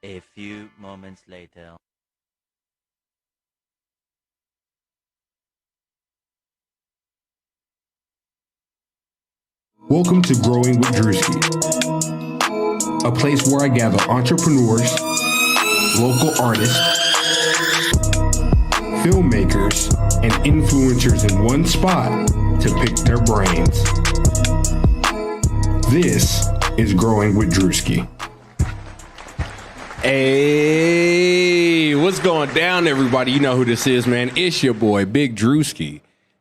A few moments later. Welcome to Growing with DRUSKI, a place where I gather entrepreneurs, local artists, filmmakers, and influencers in one spot to pick their brains. This is Growing with DRUSKI. Hey, what's going down, everybody? You know who this is, man. It's your boy, Big DRUSKI,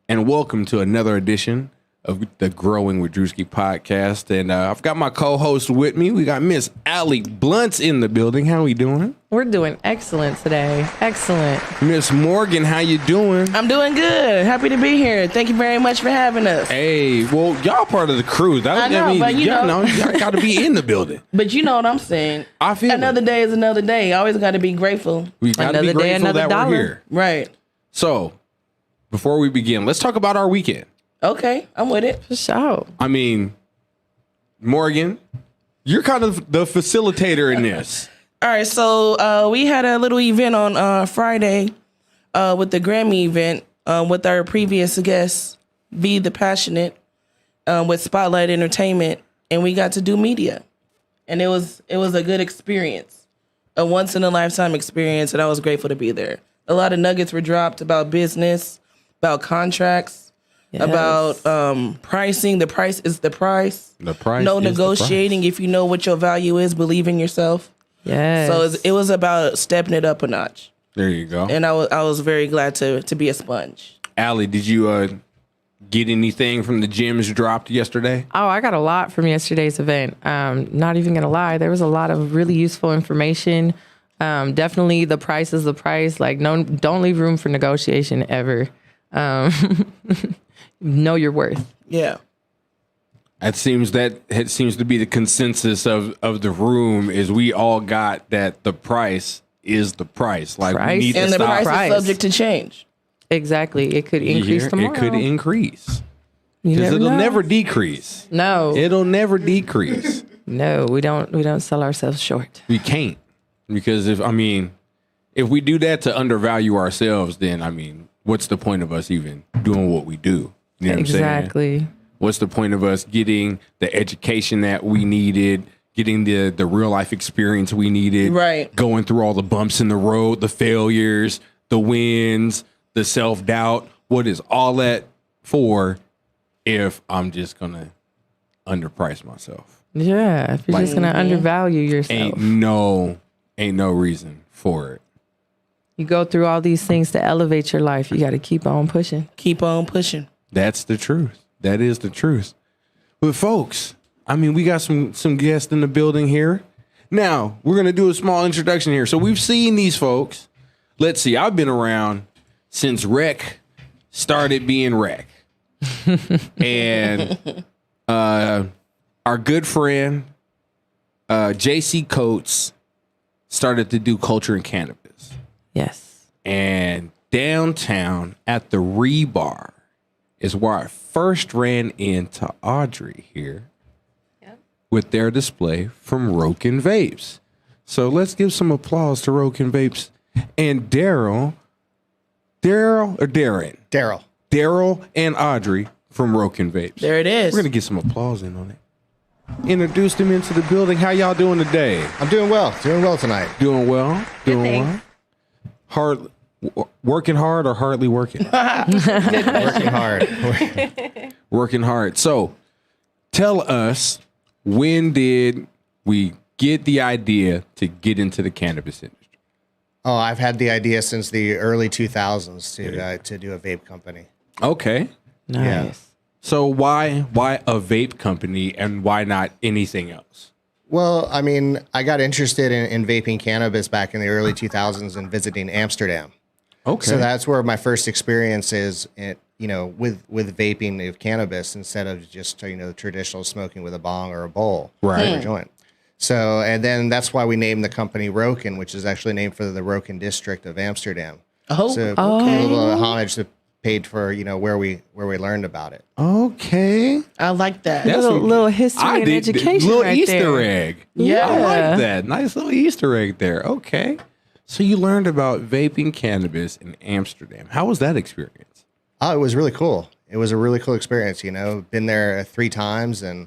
and welcome to another edition of the Growing with DRUSKI podcast. And I've got my co-host with me. We got Miss Allie Blunts in the building. How we doing? We're doing excellent today. Excellent. Miss Morgan, how you doing? I'm doing good. Happy to be here. Thank you very much for having us. Hey, well, y'all part of the crew. I know, but you know. Y'all got to be in the building. But you know what I'm saying. I feel another day is another day. Always got to be grateful. We got to be Another day, grateful another that dollar. we're here. Right. So, before we begin, let's talk about our weekend. Okay, I'm with it. For sure. I mean, Morgan, you're kind of the facilitator in this. All right, so we had a little event on Friday with the Grammy event with our previous guest, Be the Passionate, with Spotlight Entertainment, and we got to do media, and it was a good experience, a once in a lifetime experience, and I was grateful to be there. A lot of nuggets were dropped about business, about contracts. Yes. About pricing. The price is the price. The price. No is the negotiating. price. If you know what your value is, believe in yourself. Yes. So it was about stepping it up a notch. There you go. And I was very glad to be a sponge. Allie, did you get anything from the gems dropped yesterday? Oh, I got a lot from yesterday's event. Not even gonna lie, there was a lot of really useful information. Definitely, the price is the price. Like, no, don't leave room for negotiation ever. Know your worth. Yeah. It seems to be the consensus of the room is we all got that the price is the price. Like, Price we need And to the stop. price is subject to change. Exactly. It could increase Here, tomorrow. it could increase. You Because never it'll know. never decrease. No. It'll never decrease. No, we don't sell ourselves short. We can't. Because if we do that to undervalue ourselves, then what's the point of us even doing what we do? You know what I'm saying? Exactly. What's the point of us getting the education that we needed, getting the real life experience we needed, Right. going through all the bumps in the road, the failures, the wins, the self-doubt? What is all that for if I'm just going to underprice myself? Yeah. If you're just gonna undervalue yourself. Ain't no reason for it. You go through all these things to elevate your life. You gotta keep on pushing. Keep on pushing. That's the truth. That is the truth. But folks, we got some guests in the building here. Now, we're going to do a small introduction here. So we've seen these folks. Let's see. I've been around since rec started being rec. And our good friend, JC Coates, started to do culture and cannabis. Yes. And downtown at the Rebar is where I first ran into Audrey here with their display from Rokin Vapes. So let's give some applause to Rokin Vapes and Daryl and Audrey from Rokin Vapes. There it is. We're going to get some applause in on it. Introduced them into the building. How y'all doing today? I'm doing well tonight. Doing well. Doing well. Working hard or hardly working? Working hard. Working hard. So tell us, when did we get the idea to get into the cannabis industry? Oh, I've had the idea since the early 2000s to do a vape company. Okay. Nice. Yeah. So why a vape company and why not anything else? Well, I got interested in vaping cannabis back in the early 2000s and visiting Amsterdam. Okay. So that's where my first experience is, with vaping of cannabis instead of just, traditional smoking with a bong or a bowl or a joint. So, and then that's why we named the company Rokin, which is actually named for the Rokin district of Amsterdam. Oh, So okay. a little homage to paid for, where we learned about it. Okay. I like that. That's little history and education little right Easter there. egg. Yeah. I like that. Nice little Easter egg there. Okay. So you learned about vaping cannabis in Amsterdam. How was that experience? Oh, it was really cool. It was a really cool experience. Been there 3 times, and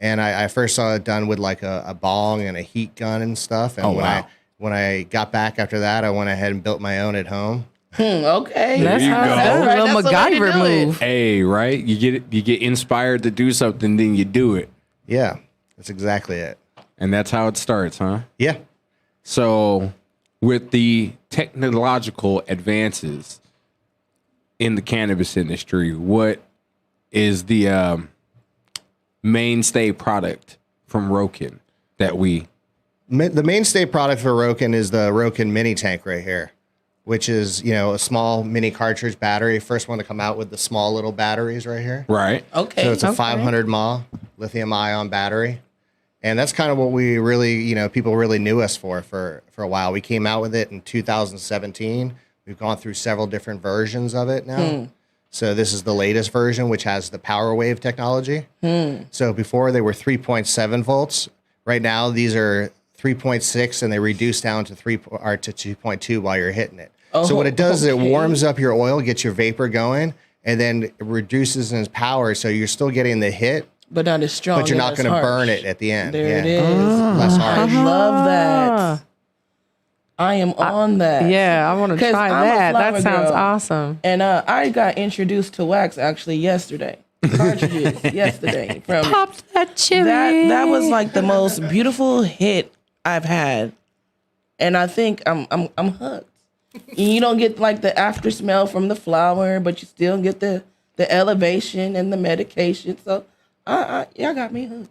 I first saw it done with like a bong and a heat gun and stuff. And when I got back after that, I went ahead and built my own at home. Okay. That's you how go. it's That's done. right. Little That's the way to MacGyver do it. move. Hey, right? You get inspired to do something, then you do it. Yeah, that's exactly it. And that's how it starts, huh? Yeah. So with the technological advances in the cannabis industry, what is the mainstay product from Rokin that we... The mainstay product for Rokin is the Rokin mini tank right here, which is, a small mini cartridge battery. First one to come out with the small little batteries right here. Right. Okay. So it's a 500 mAh lithium ion battery. And that's kind of what we really, people really knew us for a while. We came out with it in 2017. We've gone through several different versions of it now. So this is the latest version, which has the power wave technology. So before they were 3.7 volts. Right now, these are 3.6, and they reduce down to 2.2 while you're hitting it. So what it does is it warms up your oil, gets your vapor going, and then it reduces in its power. So you're still getting the hit, but not as strong. but you're not and as going to harsh. burn it at the end. There it is. Less harsh. I love that. I am on that. Yeah, I want to 'Cause try I'm a that. That flower sounds girl. awesome. And I got introduced to wax actually yesterday. Cartridges yesterday from Pop that chili. that was like the most beautiful hit I've had, and I think I'm hooked. You don't get like the after smell from the flower, but you still get the elevation and the medication. So y'all got me hooked.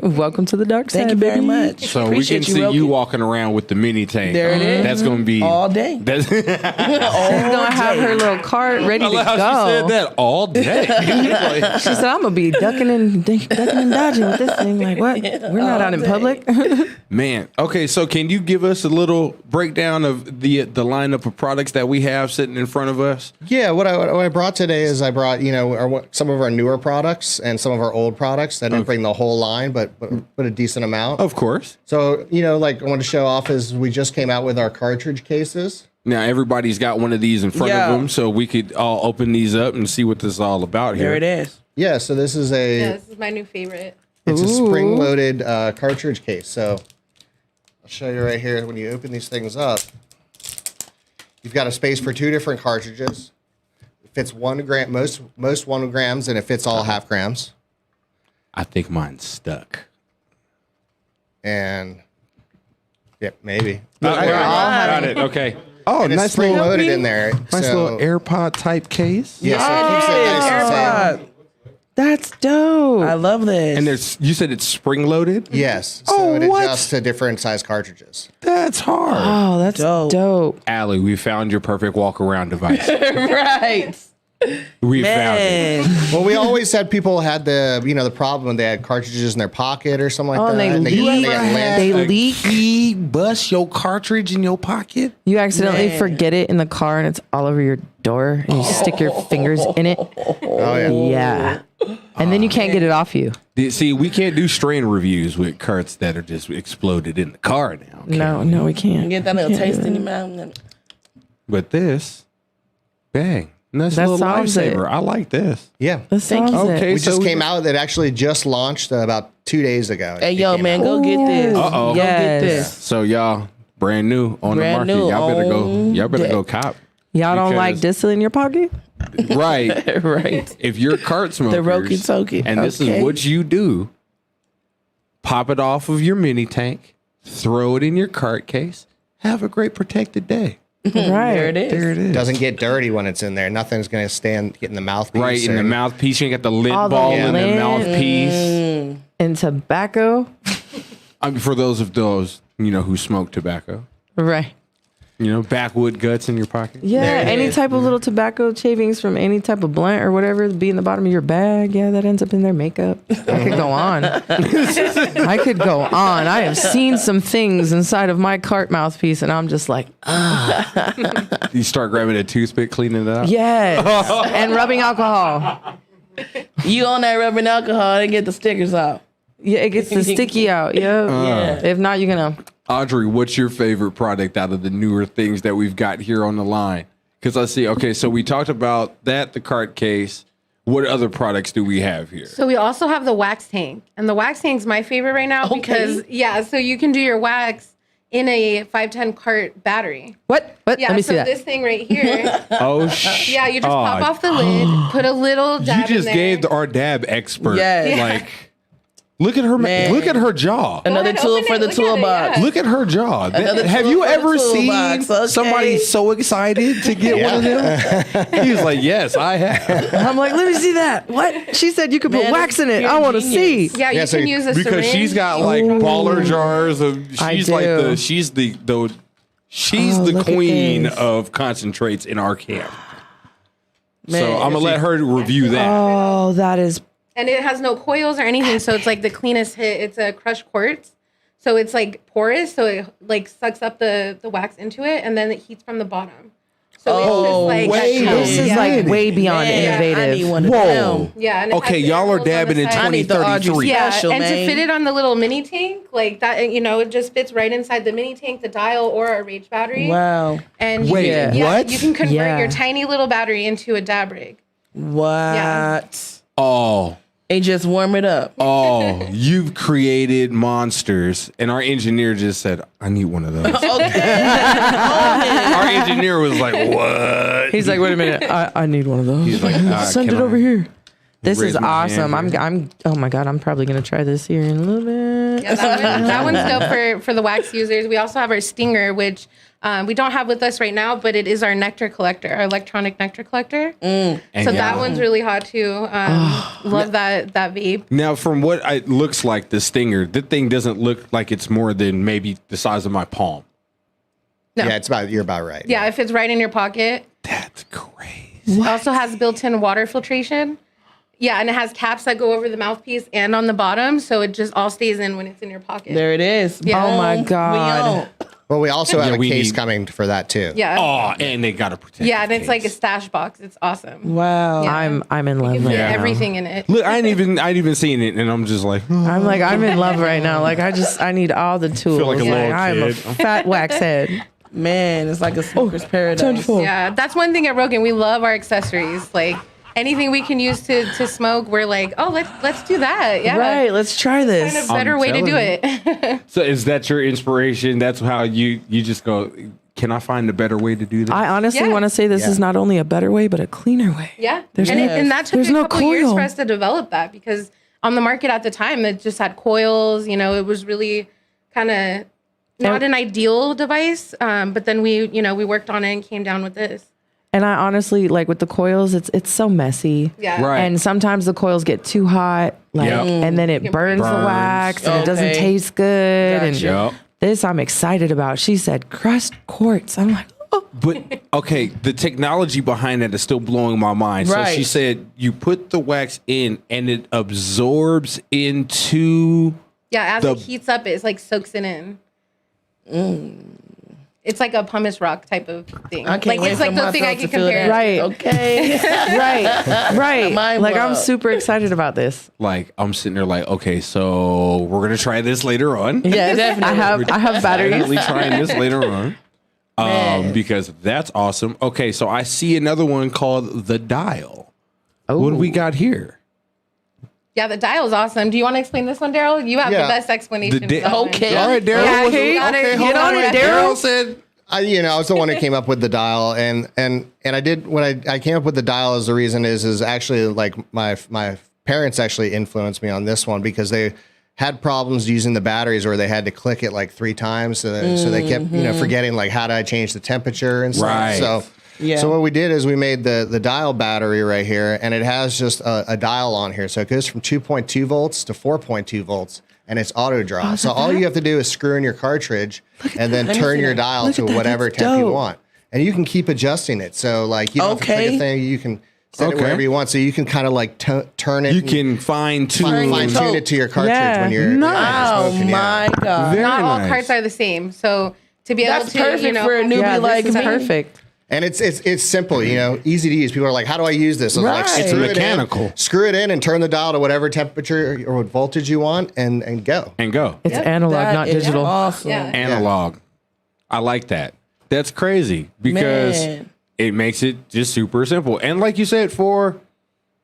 Welcome to the dark side. Thank you very baby. much. So Appreciate we can see you Rokin. walking around with the mini tank. There it is. That's going to be... all day. That's, She's gonna have her little cart ready to go. she said that all day. She said, "I'm gonna be ducking and dodging with this thing." Like, what? We're not out in public. Man, okay, so can you give us a little breakdown of the lineup of products that we have sitting in front of us? Yeah, what I brought today is I brought some of our newer products and some of our old products. I didn't bring the whole line, but a decent amount. Of course. So like I want to show off is we just came out with our cartridge cases. Now everybody's got one of these in front of them, so we could all open these up and see what this is all about here. There it is. Yeah, so this is This is my new favorite. it's a spring-loaded cartridge case. So I'll show you right here. When you open these things up, you've got a space for 2 different cartridges. It fits 1 gram, most 1 grams, and it fits all half grams. I think mine's stuck. And yeah, maybe. Got it. Okay. Oh, And it's nice little, spring-loaded in there. nice little AirPod type case. Yeah, so it keeps it nice and safe. That's dope. I love this. And you said it's spring loaded? Yes. So Oh, it what? adjusts to different size cartridges. That's hard. Oh, that's dope. Allie, we found your perfect walk around device. right. We found it. Man. Well, we always had people had the problem when they had cartridges in their pocket or something like Oh, that. and they leak. got lint. They A leak. key bust your cartridge in your pocket? You accidentally Man. forget it in the car and it's all over your door and you stick your fingers in it. Oh yeah. Yeah. And then you can't get it off you. See, we can't do strain reviews with carts that are just exploded in the car now. No, we can't. Get that little taste in your mouth. But this, bang. Nice That little solves it. lifesaver. I like this. Yeah. That solves Okay. it. We just so came out. That actually just launched about 2 days ago. Hey, It yo, came man, out. go get this. Uh-oh. Go get Yes. this. So y'all, brand new on Brand the market. new Y'all better on go deck. cop. Y'all don't like Because- distillate in your pocket? Right. Right. If you're cart smokers, Rokin token. and this Okay. is what you do, pop it off of your mini tank, throw it in your cart case, have a great protected day. Right. There it is. There it is. Doesn't get dirty when it's in there. Nothing's going to get in the mouthpiece. Right in the or- mouthpiece. You ain't got the lint All the ball in the lint. mouthpiece. And tobacco? I mean, for those who smoke tobacco. Right. You know, backwood guts in your pocket. Yeah, any type of little tobacco shavings from any type of blunt or whatever be in the bottom of your bag. Yeah, that ends up in their makeup. I could go on. I could go on. I have seen some things inside of my cart mouthpiece, and I'm just like, You start grabbing a toothpick, cleaning it out. yes, and rubbing alcohol. You on that rubbing alcohol and get the stickers out. Yeah, it gets the sticky out. Yeah. If not, you're gonna. Audrey, what's your favorite product out of the newer things that we've got here on the line? Because I see, okay, so we talked about that, the cart case. What other products do we have here? So we also have the wax tank. And the wax tank's my favorite right now because, so you can do your wax in a 510 cart battery. What? Yeah, Let me see that. this thing right here. Oh, Yeah, you just pop off the lid, put a little dab You just in there. gave our dab expert. Yes. Like, look at her. Man. Look at her jaw. Another ahead, tool open for it, the look at it, toolbox. yeah. Look at her jaw. Another Have tool you for the ever seen toolbox, okay. somebody so excited to get one of them? He was like, yes, I have. I'm like, let me see that. What? She said you could put Man, wax in it. you're I want to genius. see. Yeah, you so can use a Because syringe. she's got like baller jars of. I She's like do. she's the Oh, the look at queen this. of concentrates in our camp. Man, So I'm gonna let her review that. Oh, that is. And it has no coils or anything, so it's like the cleanest hit. It's a crushed quartz. So it's like porous, so it like sucks up the wax into it, and then it heats from the bottom. So it's just like wait that a This is yeah. like way beyond Man, innovative. I need one of Whoa. them. Yeah. And it Okay, has y'all are arrows on the dabbing in side. I need the Audrey 2033. Yeah, special, and man. to fit it on the little mini tank, like that, you know, it just fits right inside the mini tank, the dial, or a rage battery. Wow. And Wait, what? You can convert Yeah. your tiny little battery into a dab rig. What? Oh. And just warm it up. Oh, you've created monsters. And our engineer just said, I need one of those. Our engineer was like, what? He's like, wait a minute, I need one of those. He's like, Send can it over I- here. This raise is my awesome. hand I'm. Oh my god, I'm probably gonna try this here in a little bit. Yeah, that one's dope for the wax users. We also have our stinger, which we don't have with us right now, but it is our nectar collector, our electronic nectar collector. So that one's really hot too. Love that vape. Now, from what it looks like, the stinger, that thing doesn't look like it's more than maybe the size of my palm. No. Yeah, you're about right. Yeah, if it's right in your pocket. That's crazy. It also has built-in water filtration. Yeah, and it has caps that go over the mouthpiece and on the bottom, so it just all stays in when it's in your pocket. There it is. Yeah. Oh my Boom. god. We on. Well, we also have a we case need- coming for that too. Yeah. Oh, and they got to protect. Yeah, and the it's like a case. stash box. It's awesome. Wow. Yeah. I'm in love You can right fit now. everything in it. Look, I ain't even seen it, and I'm just like, I'm like, I'm in love right now. Like, I need all the tools. like a little I'm a kid. fat wax head. Man, it's like a smoker's paradise. Yeah, that's one thing at Rokin. We love our accessories. Like anything we can use to smoke, we're like, oh, let's do that. Yeah. Right, let's try this. Kind of better way to do it. so is that your inspiration? That's how you just go, can I find a better way to do this? I honestly Yeah. want to say this is not only a better way, but a cleaner way. Yeah. There's and, no- and that took there's a no couple years coil. for us to develop that because on the market at the time, it just had coils. You know, it was really kind of not an ideal device. But then we worked on it and came down with this. And I honestly, like with the coils, it's so messy. Yeah. Right. And sometimes the coils get too hot, like, Yep. and then it burns the Burns. wax, and it doesn't Okay. taste good. And Yep. this I'm excited about. She said crushed quartz. I'm like, oh. But okay, the technology behind that is still blowing my mind. So Right. she said you put the wax in and it absorbs into Yeah. As The- it heats up, it's like soaks it in. It's like a pumice rock type of thing. I can't like wait it's like for the thing I myself can to feel compare. that. it to. Right. Okay. right. Mind Like I'm blown. super excited about this. like I'm sitting there like, okay, so we're gonna try this later on. Yes, Definitely. I have batteries. Definitely trying this later on. Because that's awesome. Okay, so I see another one called the dial. What do we got here? Yeah, the dial's awesome. Do you want to explain this one, Daryl? You have Yeah. the best explanation. The for that one. Okay. All right, Daryl. Yeah, what's- you gotta okay, get hold on on. it, Daryl said, I was the one who came up with the dial, and I did when I came up with the dial as the reason is actually like my parents actually influenced me on this one because they had problems using the batteries where they had to click it like 3 times, so they kept forgetting like how do I change the temperature and stuff. Right. So Yeah. So what we did is we made the dial battery right here, and it has just a dial on here. So it goes from 2.2 volts to 4.2 volts, and it's auto draw. So all you have to do is screw in your cartridge and then turn your dial to whatever temp you want. And you can keep adjusting it. So like you don't have to pick a thing. You can set it wherever you want. So you can kind of like turn it. You can fine tune it to your cartridge when you're smoking. Oh my God. Not all carts are the same. So to be able to, perfect for a newbie like me. Perfect. And it's simple, easy to use. People are like, how do I use this? Like, It's mechanical. Screw it in and turn the dial to whatever temperature or voltage you want and go. It's analog, not digital. Awesome. Yeah. Analog. I like that. That's crazy because it makes it just super simple. And like you said, for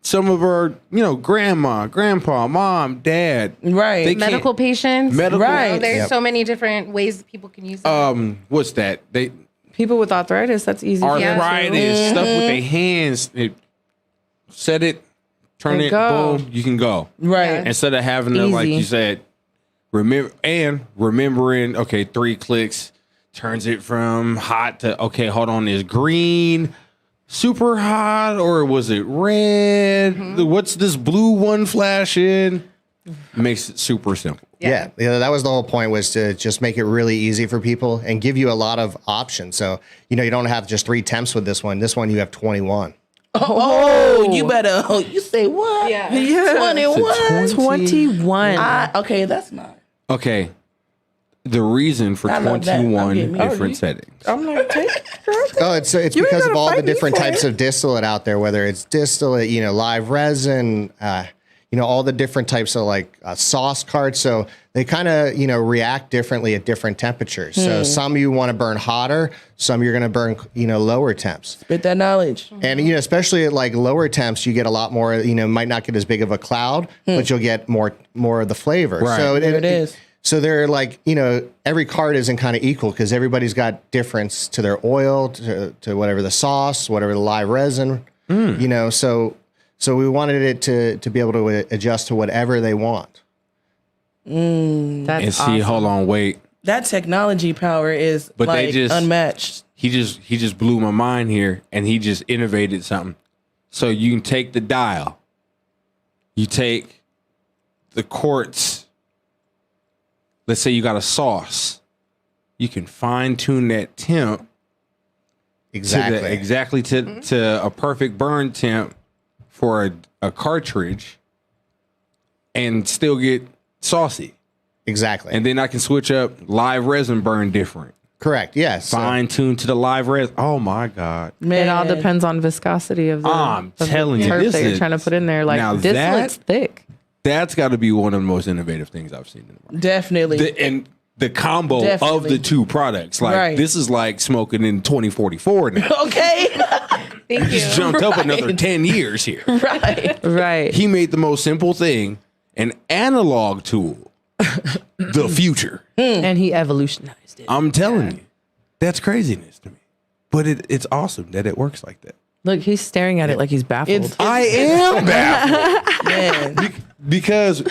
some of our, grandma, grandpa, mom, dad. Right. They Medical patients. Right. There's so many different ways people can use it. What's that? People with arthritis, that's easy. Arthritis, stuff with their hands. Set it, turn it, boom, you can go. Right. Instead of having to, like you said, remembering, okay, 3 clicks turns it from hot to, okay, hold on, is green super hot or was it red? What's this blue one flashing? Makes it super simple. Yeah, that was the whole point, was to just make it really easy for people and give you a lot of options. So, you don't have just 3 temps with this one. This one, you have 21. Oh, you better, you say what? Yeah. 21. 21. Okay, that's not. Okay. The reason for I love that. 21 Oh, different settings. I'm like, It's because of all the different types of distillate out there, whether it's distillate, live resin, all the different types of like sauce carts. So they kind of, react differently at different temperatures. So some you want to burn hotter, some you're going to burn, lower temps. Spit that knowledge. And, especially at like lower temps, you get a lot more, might not get as big of a cloud, but you'll get more of the flavor. Right. So There it is. So they're like, every cart isn't kind of equal because everybody's got difference to their oil, to whatever the sauce, whatever the live resin, So we wanted it to be able to adjust to whatever they want. That's And see, awesome. hold on, wait. That technology power is unmatched. He just blew my mind here, and he just innovated something. So you can take the dial, you take the quartz. Let's say you got a sauce, you can fine tune that temp Exactly. to a perfect burn temp for a cartridge, and still get saucy. Exactly. And then I can switch up live resin burn different. Correct. Yes. Fine tuned to the live resin. Oh my God. It all depends on viscosity of the, I'm telling you, turf this that you're is- trying to put in there. Like now distillate's thick. That's got to be one of the most innovative things I've seen in the market. Definitely. And the combo of Definitely. the two products, like Right. this is like smoking in 2044 now. Okay. Thank you. Just jumped up another 10 years here. Right. Right. He made the most simple thing, an analog tool, the future. And he evolutionized it. I'm telling you, that's craziness to me. But it's awesome that it works like that. Look, he's staring at it like he's baffled. I am baffled. Man. Because,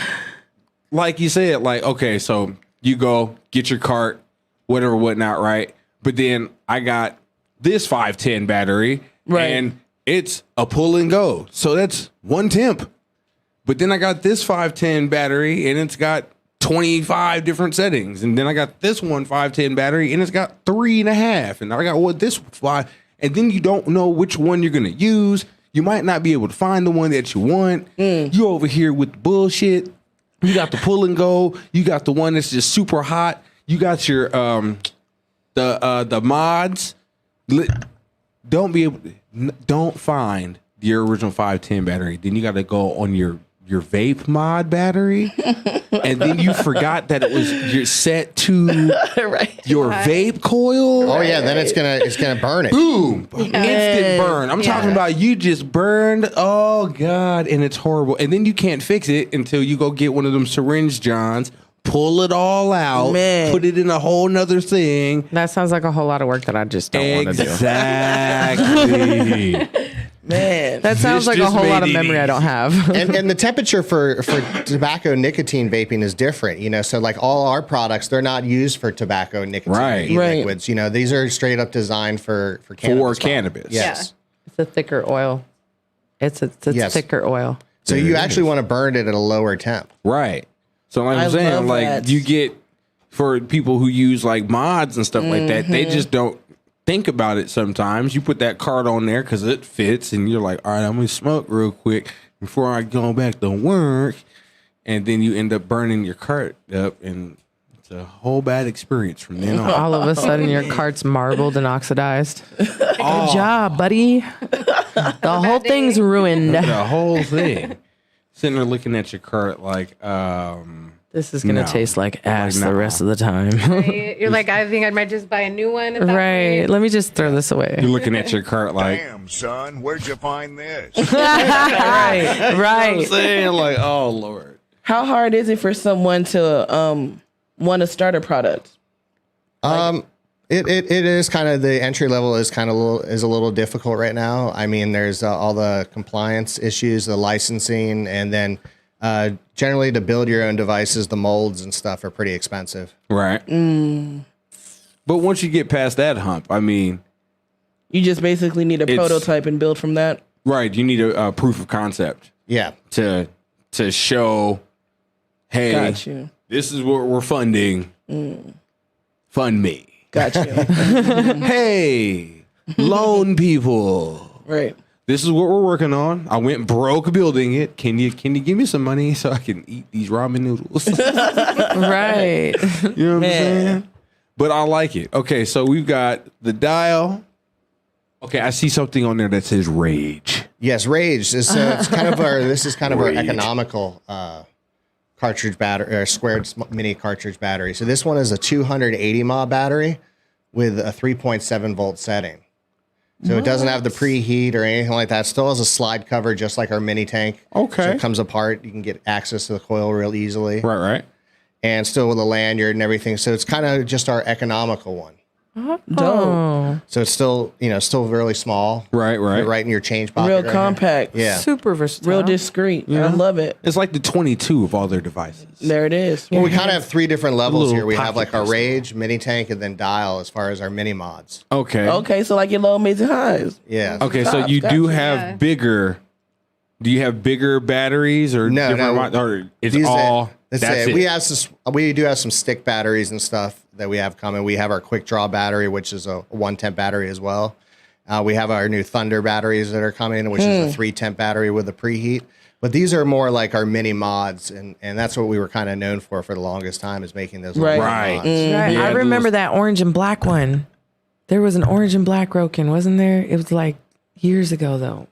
like you said, like, okay, so you go get your cart, whatever, whatnot, right? But then I got this 510 battery, Right. and it's a pull and go. So that's 1 temp. But then I got this 510 battery, and it's got 25 different settings. And then I got this one 510 battery, and it's got 3.5. And I got this 5. And then you don't know which one you're going to use. You might not be able to find the one that you want. You over here with the bullshit. You got the pull and go. You got the one that's just super hot. You got your the mods. Don't find your original 510 battery. Then you got to go on your vape mod battery, and then you forgot that you're set to your vape coil. Oh yeah, then it's gonna burn it. Boom! Instant burn. I'm talking about you just burned. Oh God, and it's horrible. And then you can't fix it until you go get one of them syringe johns, pull it all out, Man. put it in a whole nother thing. That sounds like a whole lot of work that I just don't want to do. Exactly. Man, That sounds This like a just whole lot of made it memory I don't easy. have. And the temperature for tobacco nicotine vaping is different, so like all our products, they're not used for tobacco nicotine Right. e-liquids. These are straight up designed for cannabis. For cannabis. Yes. It's a thicker oil. It's Yes. thicker oil. So you actually want to burn it at a lower temp. Right. So like I I'm saying, love like that. you get for people who use like mods and stuff like that, they just don't think about it sometimes. You put that card on there because it fits and you're like, all right, I'm gonna smoke real quick before I go back to work. And then you end up burning your cart up and it's a whole bad experience from then on. All of a sudden, your cart's marbled and oxidized. Good job, buddy. The whole thing's ruined. The whole thing. Sitting there looking at your cart like, This is gonna No. taste like ass Like, the nah. rest of the time. You're like, I think I might just buy a new one. At that Right. point. Let me just throw this away. you're looking at your cart like, Damn, son, where'd you find this? right. Right. saying like, oh Lord. How hard is it for someone to want to start a product? It is kind of the entry level is kind of a little difficult right now. I mean, there's all the compliance issues, the licensing, and then generally to build your own devices, the molds and stuff are pretty expensive. Right. But once you get past that hump, I mean, You just basically need a It's- prototype and build from that. right, you need a proof of concept Yeah. to show, hey, Got you. this is what we're funding. Fund me. Got you. Hey, loan people. Right. This is what we're working on. I went broke building it. Can you give me some money so I can eat these ramen noodles? Right. You know what I'm Man. saying? But I like it. Okay, so we've got the dial. Okay, I see something on there that says rage. Yes, Rage. It's kind of this is kind of our economical cartridge battery or squared mini cartridge battery. So this one is a 280 mAh battery with a 3.7 volt setting. So it doesn't have the preheat or anything like that. It still has a slide cover just like our mini tank. Okay. So it comes apart. You can get access to the coil real easily. Right. And still with a lanyard and everything. So it's kind of just our economical one. Dope. So it's still, still really small. Right. You're right in your change pocket. Real right here. compact. Yeah. Super versatile. Real discreet. I love it. It's like the 22 of all their devices. There it is. Well, we kind of have three different levels Little here. We have pocket like our pistol. Rage, mini tank, and then dial as far as our mini mods. Okay. Okay, so like your low, mids, and highs. Yeah. Okay, so Tops, you do gotcha. have Yeah. bigger. Do you have bigger batteries or No, different no. or it's These- all that's that's it. it. We do have some stick batteries and stuff that we have coming. We have our quick draw battery, which is a 1 temp battery as well. We have our new Thunder batteries that are coming, which is a 3 temp battery with a preheat. But these are more like our mini mods, and that's what we were kind of known for the longest time is making those little Right. mods. Right. Yeah, I remember that orange and black one. There was an orange and black Rokin, wasn't there? It was like years ago, though.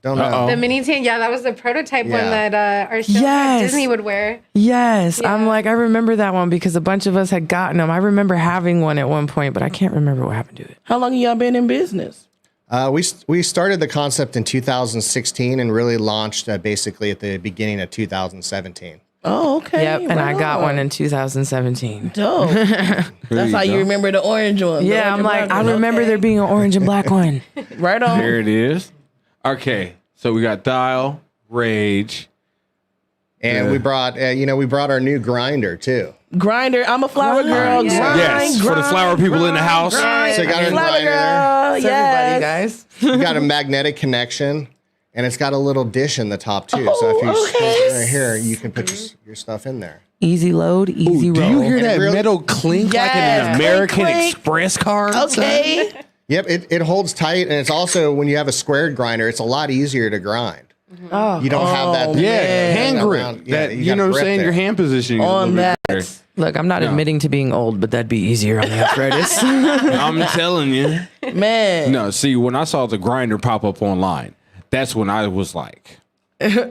Don't know. The mini tank, yeah, that was the prototype one Yeah. that our show Yes. Disney would wear. Yes. I'm Yeah. like, I remember that one because a bunch of us had gotten them. I remember having one at one point, but I can't remember what happened to it. How long have y'all been in business? We started the concept in 2016 and really launched basically at the beginning of 2017. Oh, okay. Yep. And I right got on. one in 2017. Dope. That's how you remember the orange one. the Yeah, orange I'm like, and I black one. remember there being an orange and black one. Right on. There it is. Okay, so we got dial, rage. And we brought our new grinder too. Grinder. I'm a flower girl. Yeah. Grind, Yes, for the flower people in the house. So you got our Flower grinder there. girl. It's Yes. everybody, guys. You got a magnetic connection, and it's got a little dish in the top too. So if you okay. right here, you can put your stuff in there. Easy load, easy Ooh, do roll. you hear that really- metal clink like in Yes. an American Clink, clink. Express card? Okay. Yep, it holds tight, and it's also when you have a squared grinder, it's a lot easier to grind. Oh, You don't have that. Yeah, Man. hand grip. Around- yeah, That, you you got know a what I'm grip saying? there. Your hand positioning is a On little bit that. better. look, I'm not admitting to being old, but that'd be easier on the arthritis. I'm telling you. Man. No, see, when I saw the grinder pop up online, that's when I was like,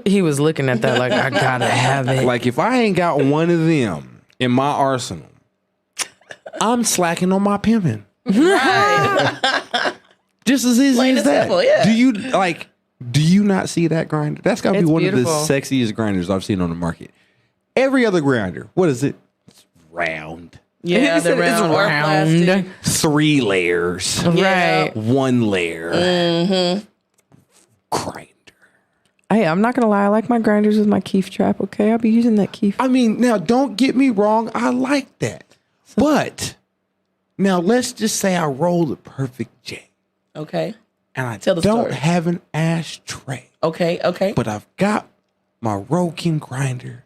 He was looking at that like, I gotta have it. like if I ain't got one of them in my arsenal, I'm slacking on my pimping. Just as easy Plain as and that. simple, yeah. Do you not see that grinder? That's got to be It's one beautiful. of the sexiest grinders I've seen on the market. Every other grinder, what is it? It's round. Yeah, He said the it's round, or round. plastic. 3 layers. Yeah. Right. 1 layer. grinder. Hey, I'm not gonna lie. I like my grinders with my keef trap. Okay, I'll be using that keef. I mean, now don't get me wrong. I like that. But now let's just say I roll the perfect J. Okay. And I Tell the don't story. have an ashtray. Okay. But I've got my Rokin grinder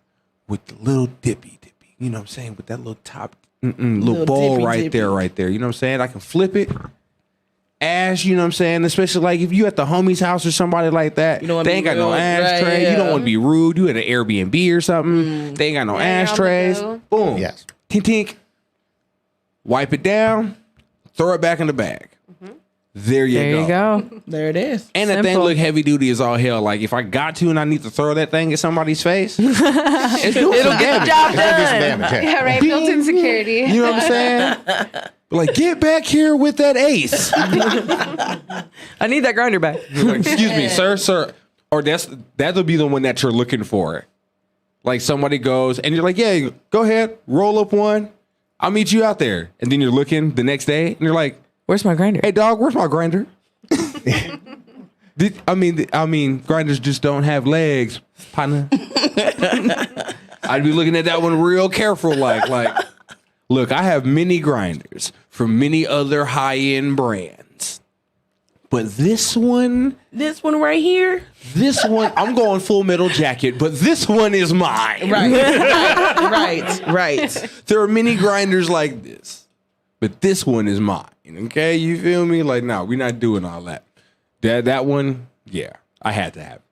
with the little dippy. You know what I'm saying? With that little top, little bowl dippy. right there. You know what I'm saying? I can flip it. Ash, you know what I'm saying? Especially like if you at the homie's house or somebody like that, You don't wanna they be ain't got no rude. ashtray. Right, You don't yeah. want to be rude. You at an Airbnb or something. They ain't got no Yeah, you're on the ashtrays. go. Boom. Yes. Tink, tink. Wipe it down. Throw it back in the bag. There you go. There it is. And that thing Simple. look heavy duty as all hell. Like if I got to and I need to throw that thing at somebody's face, it's doing some damage. Job It's gonna do some done. damage. Yeah. Yeah, right. Built-in security. You know what I'm saying? Like, get back here with that ace. I need that grinder back. Like, excuse me, sir. Or that'll be the one that you're looking for. Like somebody goes and you're like, yeah, go ahead, roll up one. I'll meet you out there. And then you're looking the next day and you're like, Where's my grinder? hey dog, where's my grinder? I mean, grinders just don't have legs, partner. I'd be looking at that one real careful, like, look, I have many grinders from many other high-end brands, but this one, right here. I'm going Full Metal Jacket, but this one is mine. Right. There are many grinders like this, but this one is mine. Okay, you feel me? Like, no, we're not doing all that. That one, yeah, I had to have it.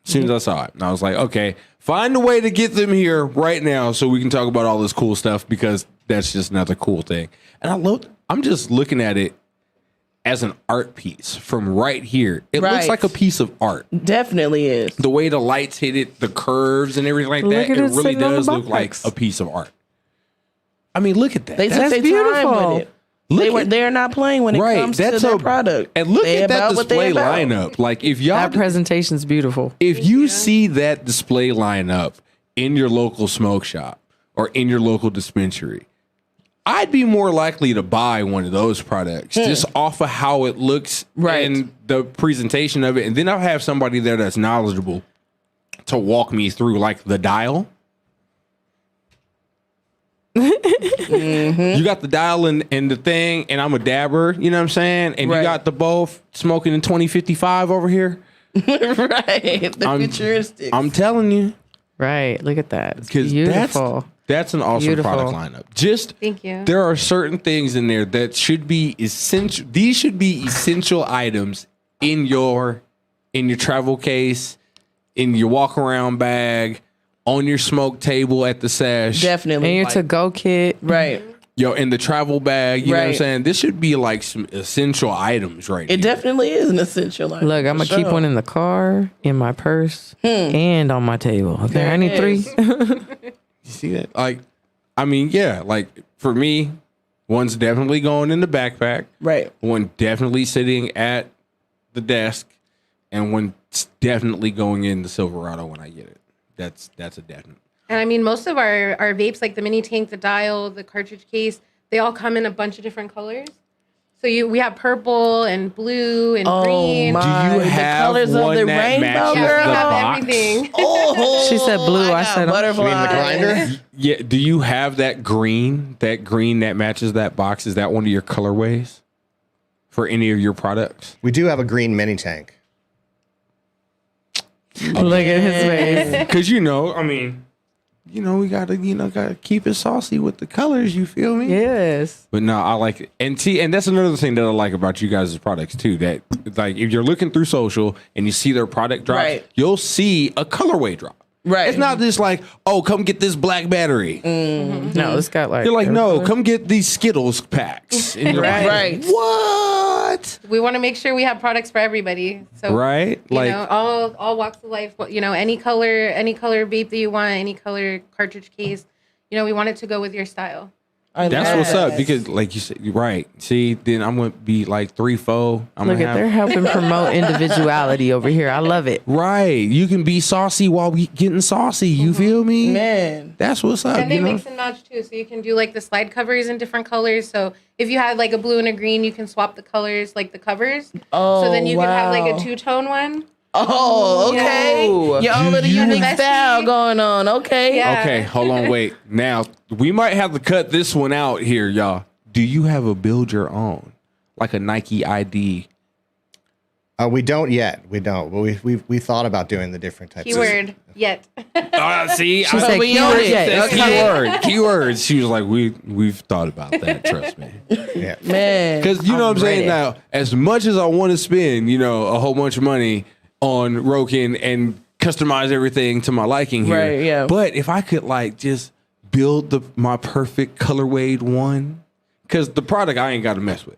As soon as I saw it, and I was like, okay, find a way to get them here right now so we can talk about all this cool stuff because that's just another cool thing. And I'm just looking at it as an art piece from right here. It looks Right. like a piece of art. Definitely is. The way the lights hit it, the curves and everything like Look that, at it it really sitting on the does look like box. a piece of art. I mean, look at that. They took That's their time beautiful. with it. They're not playing when it comes to their product. And look They at that about what they display about. lineup. Like if y'all That presentation's beautiful. if you see that display lineup in your local smoke shop or in your local dispensary, I'd be more likely to buy one of those products just off of how it looks and the presentation of it. And then I'll have somebody there that's knowledgeable to walk me through like the dial. You got the dial and the thing, and I'm a dabber, you know what I'm saying? And you got the both smoking in 2055 over here. Right. The futuristics. I'm telling you. Right. Look at that. It's Because beautiful. that's an awesome Beautiful. product lineup. Just Thank you. there are certain things in there that should be essential. These should be essential items in your travel case, in your walk around bag, on your smoke table at the sesh. Definitely. And your to-go kit. Right. Yo, in the travel bag, you know what I'm Right. saying? This should be like some essential items right It here. definitely is an essential item. Look, I'm going to keep one in the car, in my purse, and on my table. Okay, There I it need is. 3. You see that? Like, I mean, yeah, like for me, one's definitely going in the backpack. Right. One definitely sitting at the desk, and one's definitely going in the Silverado when I get it. That's a definite. And I mean, most of our vapes, like the mini tank, the dial, the cartridge case, they all come in a bunch of different colors. So we have purple and blue and green. my. Do you The have colors of one the that rainbow, matches Yeah, the we have box? everything. Oh, She said blue, I got said- butterfly. You mean the grinder? Yeah. Do you have that green that matches that box? Is that one of your colorways for any of your products? We do have a green mini tank. Look at his face. Because I mean, we gotta keep it saucy with the colors. You feel me? Yes. But no, I like it. And that's another thing that I like about you guys' products too. That like if you're looking through social and you see their product drop, Right. you'll see a colorway drop. Right. It's not just like, oh, come get this black battery. No, it's got like. You're like, every no, color. come get these Skittles packs. And you're like, Right. what? We want to make sure we have products for everybody. So Right? you Like, know, all walks of life. Any color vape that you want, any color cartridge case. We want it to go with your style. that's what's up. Because like you said, you're right. See, then I'm going to be like 3-4. Look at they're helping promote individuality over here. I love it. Right. You can be saucy while we getting saucy. You feel me? Man. That's what's up. And they you know? mix and match too. So you can do like the slide covers in different colors. So if you had like a blue and a green, you can swap the colors, like the covers. Oh, So then you can have like wow. a two-tone one. Oh, okay. Ooh. Your own little unique style going on. Okay. Yeah. Okay, hold on, wait. Now, we might have to cut this one out here, y'all. Do you have a build your own? Like a Nike ID? We don't yet. We don't. But we thought about doing the different types. Keyword yet. See, She said we keyword on it. yet. keywords. She was like, we've thought about that. Trust me. Yeah. Man. Because you know what I'm saying ready. now. As much as I want to spend, a whole bunch of money on Rokin and customize everything to my liking here, Right, yeah. But if I could just build my perfect colorway one, because the product I ain't got to mess with,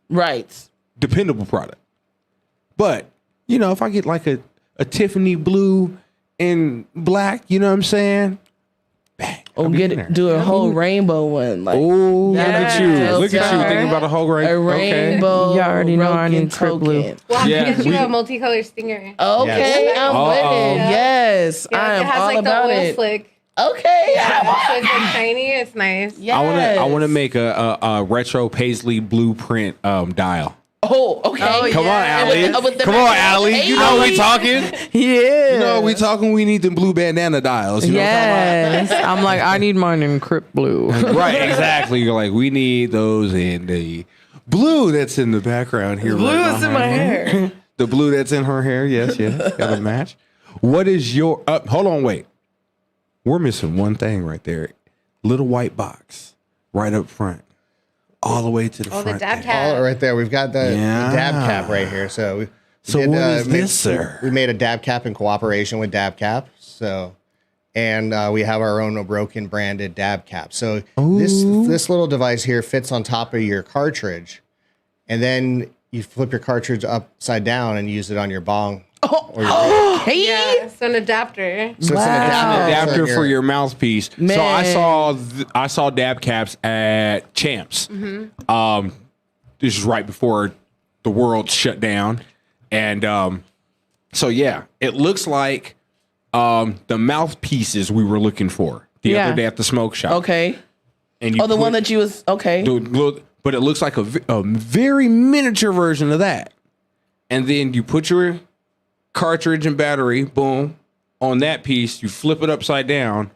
Right. dependable product. But if I get like a Tiffany blue and black, you know what I'm saying? Bang. Oh, I'll be get in it. there. Do a whole rainbow one. Like, Oh, look at you! Yes, Look at you sir. thinking about a whole a rainbow. You already know I Rokin need Crip Blue. token. We'll have Yeah, to get you we- a multicolored stinger. Okay, Yes. I'm Uh-oh. with it. Yes, Yeah, I am it has all like about the oil it. slick. Okay, So it's like shiny. It's nice. yes. I want to make a retro paisley blueprint dial. Oh, okay. Come on, Allie. With the Come on, back- Allie. You know we talking. Yeah. You know we talking. We need them blue bandana dials. You know what Yes. I'm like, I need mine in Crip Blue. I'm talking about? Right, exactly. You're like, we need those in the blue that's in the background here. Blue right is in my behind me. hair. The blue that's in her hair. Yes, got to match. What is your? Hold on, wait. We're missing one thing right there. Little white box right up front, all the way to the Oh, front. the dab there. cap. All right there. We've got the Yeah. dab cap right here. So we So what is this, sir? We made a dab cap in cooperation with Dab Cap. So, and we have our own Rokin branded dab cap. So this little device here fits on top of your cartridge, and then you flip your cartridge upside down and use it on your bong. Or your Hey. Yeah, so an adapter. So it's an Adapter for your mouthpiece. So I Man. saw dab caps at Champs. This is right before the world shut down, and so yeah, it looks like the mouthpieces we were looking for the Yeah. other day at the smoke shop. Okay. and you Oh, the one that you was okay. but it looks like a very miniature version of that, and then you put your cartridge and battery, boom, on that piece. You flip it upside down,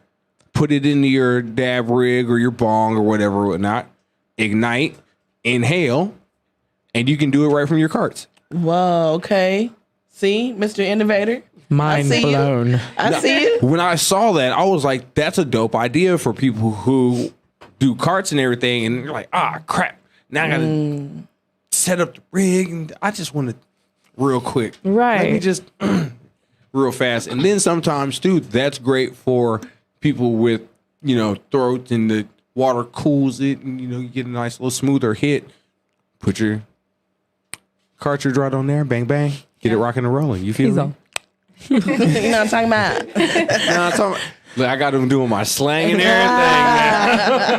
put it into your dab rig or your bong or whatever, whatnot. Ignite, inhale, and you can do it right from your carts. Whoa. Okay. See, Mr. Innovator. Mind see you. blown. I see you. When I saw that, I was like, "That's a dope idea for people who do carts and everything." And you're like, crap! Now I gotta set up the rig, and I just want to real quick, Right. Let me just real fast, and then sometimes too, that's great for people with throats and the water cools it, and you get a nice little smoother hit. Put your cartridge right on there, bang bang, get it rocking and rolling. You feel He's me? on. You know what I'm talking about? Nah, I'm talking- Look, I got him doing my slang and everything.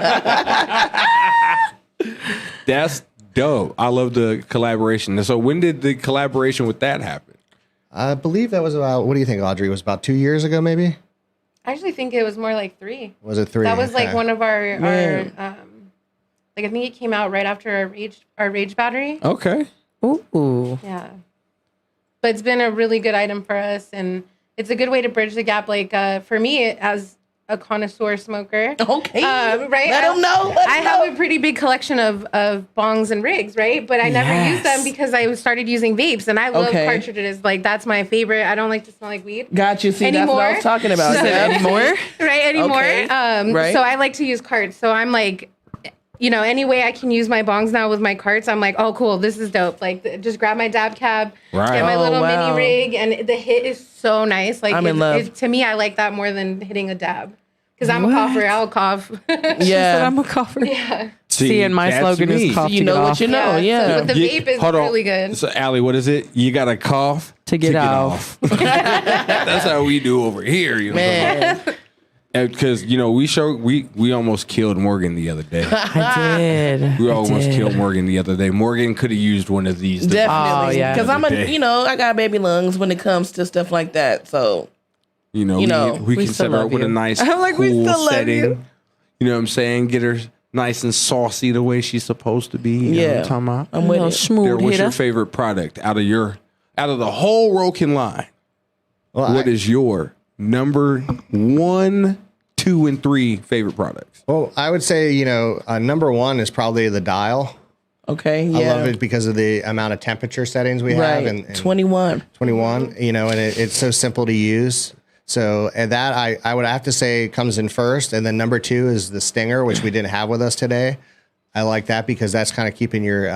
Man. That's dope. I love the collaboration. And so when did the collaboration with that happen? I believe that was about, what do you think, Audrey? It was about 2 years ago, maybe? I actually think it was more like 3. Was it 3? That was like Okay. one of our like I think it came out right after our rage battery. Okay. Ooh. Yeah. But it's been a really good item for us, and it's a good way to bridge the gap. Like for me, as a connoisseur smoker, Okay. right? Let them know. Let I 'em have know. a pretty big collection of bongs and rigs, right? But I never used them because I started using vapes, and I love Okay. cartridges. Like that's my favorite. I don't like to smell like weed. Got you. See, that's what I Anymore? was talking about. Yeah. Anymore? Right anymore. Okay. Right. So I like to use carts. So I'm like, any way I can use my bongs now with my carts, I'm like, oh, cool, this is dope. Like, just grab my dab cab, Right. get my Oh, little wow. mini rig, and the hit is so nice. Like, I'm in love. to me, I like that more than hitting a dab. Because I'm a cougher, I'll cough. Yeah. I'm a cougher. Yeah. See, and my that's slogan me. is cough You to know get what off. you know. Yeah. So, but the vape is hold on. really good. So, Allie, what is it? You got to cough To get off. That's how we do over here. You know? Man. Because, we almost killed Morgan the other day. I did. We I almost did. killed Morgan the other day. Morgan could have used one of these. Definitely. Oh, yeah. Because I'm Day. I got baby lungs when it comes to stuff like that. So We we can still set her up love with a you. nice, I'm like, we cool still love setting. you. You know what I'm saying? Get her nice and saucy the way she's supposed to be. You know what I'm talking about? I'm with Little it. There, smooth what's your hitter. favorite product out of the whole Rokin line? What is your number 1, 2, and 3 favorite products? Well, I would say, number one is probably the dial. Okay, yeah. I love it because of the amount of temperature settings we have. And 21. 21, and it's so simple to use. So and that I would have to say comes in first. And then number 2 is the Stinger, which we didn't have with us today. I like that because that's kind of keeping your,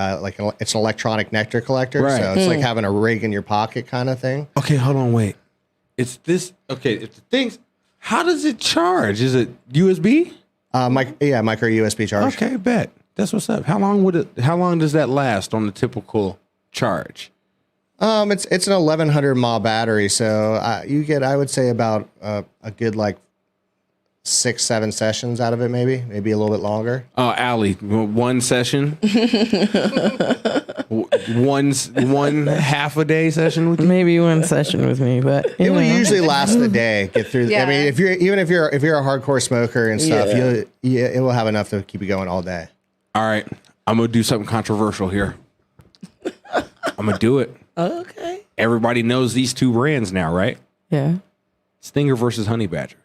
it's an electronic nectar collector. Right. So it's like having a rig in your pocket kind of thing. Okay, hold on, wait. It's this, okay, it's the things, how does it charge? Is it USB? Micro USB charge. Okay, bet. That's what's up. How long does that last on the typical charge? It's an 1100 mAh battery, so you get, I would say, about a good 6-7 sessions out of it, maybe a little bit longer. Oh, Allie, one session, one half a day session with you? Maybe one session with me, but It will usually last the day. Get through. I mean, if you're a hardcore smoker and stuff, it will have enough to keep you going all day. All right, I'm gonna do something controversial here. I'm gonna do it. Okay. Everybody knows these 2 brands now, right? yeah. Stinger versus Honey Badger.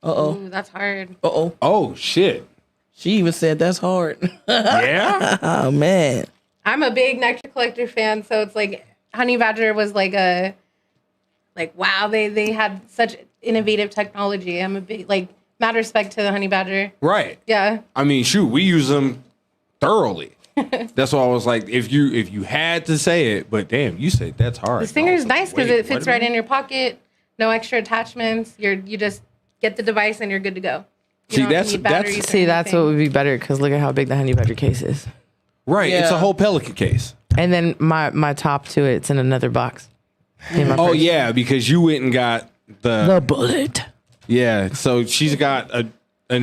Ooh, that's hard. Oh shit. She even said that's hard. Yeah. Oh, man. I'm a big nectar collector fan, so it's like Honey Badger was wow, they had such innovative technology. I'm a big mad respect to the Honey Badger. Right. Yeah. I mean, shoot, we use them thoroughly. That's why I was like, if you had to say it, but damn, you said that's hard. The Stinger is Also, nice because wait, it fits right in your pocket. No extra attachments. You just get the device and you're good to go. You See, don't that's- need that's- batteries or That's what anything. would be better because look at how big the Honey Badger case is. Right. It's a Yeah. whole Pelican case. And then my top to it's in another box. In my Oh purse. yeah, because you went and got The bullet. yeah. So she's got a